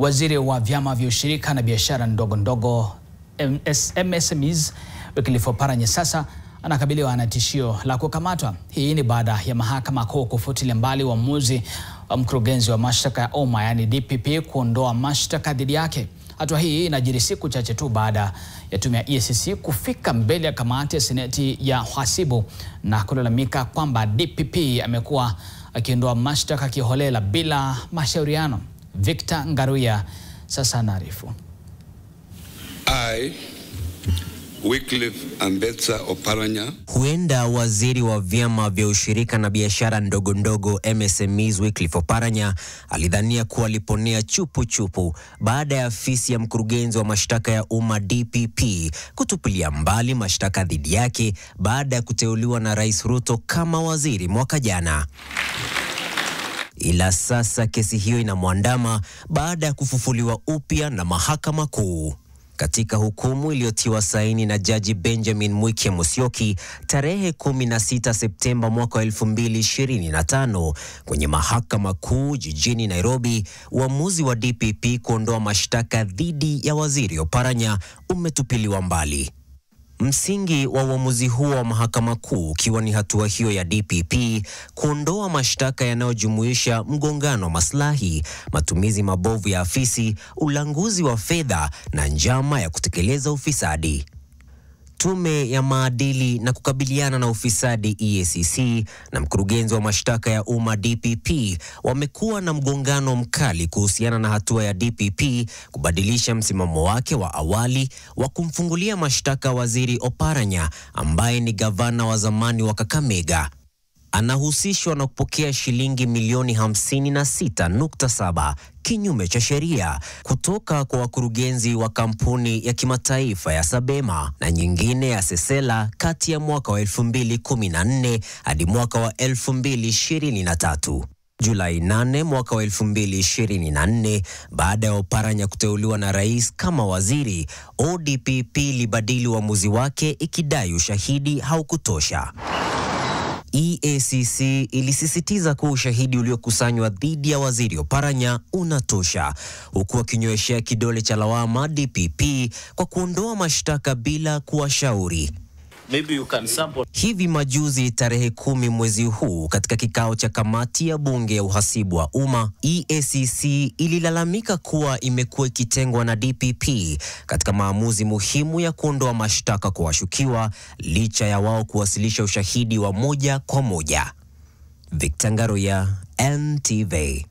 Waziri wa vyama vya ushirika na biashara ndogo ndogo MSMEs Wycliffe Oparanya sasa anakabiliwa na tishio la kukamatwa. Hii ni baada ya mahakama kuu kufutilia mbali uamuzi wa mkurugenzi wa mashtaka ya umma yani DPP kuondoa mashtaka dhidi yake. Hatua hii inajiri siku chache tu baada ya tume ya EACC kufika mbele ya kamati ya seneti ya uhasibu na kulalamika kwamba DPP amekuwa akiondoa mashtaka kiholela bila mashauriano. Victor Ngaruya sasa anaarifu. Wycliffe Ambetsa Oparanya. Huenda waziri wa vyama vya ushirika na biashara ndogo ndogo MSMEs Wycliffe Oparanya alidhania kuwa aliponea chupu chupu baada ya afisi ya mkurugenzi wa mashtaka ya umma DPP kutupilia mbali mashtaka dhidi yake baada ya kuteuliwa na Rais Ruto kama waziri mwaka jana. Ila sasa kesi hiyo inamwandama baada ya kufufuliwa upya na mahakama kuu. Katika hukumu iliyotiwa saini na Jaji Benjamin Mwike Musyoki tarehe 16 Septemba mwaka 2025 kwenye mahakama kuu jijini Nairobi, uamuzi wa DPP kuondoa mashtaka dhidi ya waziri Oparanya umetupiliwa mbali. Msingi wa uamuzi huo wa mahakama kuu ukiwa ni hatua hiyo ya DPP kuondoa mashtaka yanayojumuisha mgongano wa maslahi, matumizi mabovu ya afisi, ulanguzi wa fedha na njama ya kutekeleza ufisadi. Tume ya maadili na kukabiliana na ufisadi EACC na mkurugenzi wa mashtaka ya umma DPP wamekuwa na mgongano mkali kuhusiana na hatua ya DPP kubadilisha msimamo wake wa awali wa kumfungulia mashtaka waziri Oparanya ambaye ni gavana wa zamani wa Kakamega. Anahusishwa na kupokea shilingi milioni 56.7 kinyume cha sheria kutoka kwa wakurugenzi wa kampuni ya kimataifa ya Sabema na nyingine ya Sesela kati ya mwaka wa 2014 hadi mwaka wa 2023. Julai 8 mwaka wa 2024, baada ya Oparanya kuteuliwa na rais kama waziri, ODPP libadili uamuzi wake ikidai ushahidi haukutosha. EACC ilisisitiza kuwa ushahidi uliokusanywa dhidi ya waziri Oparanya unatosha, huku akinyoeshea kidole cha lawama DPP kwa kuondoa mashtaka bila kuwashauri. Hivi majuzi tarehe 10 mwezi huu katika kikao cha kamati ya bunge ya uhasibu wa umma, EACC ililalamika kuwa imekuwa ikitengwa na DPP katika maamuzi muhimu ya kuondoa mashtaka kwa washukiwa licha ya wao kuwasilisha ushahidi wa moja kwa moja. Victor Ngaruya, NTV.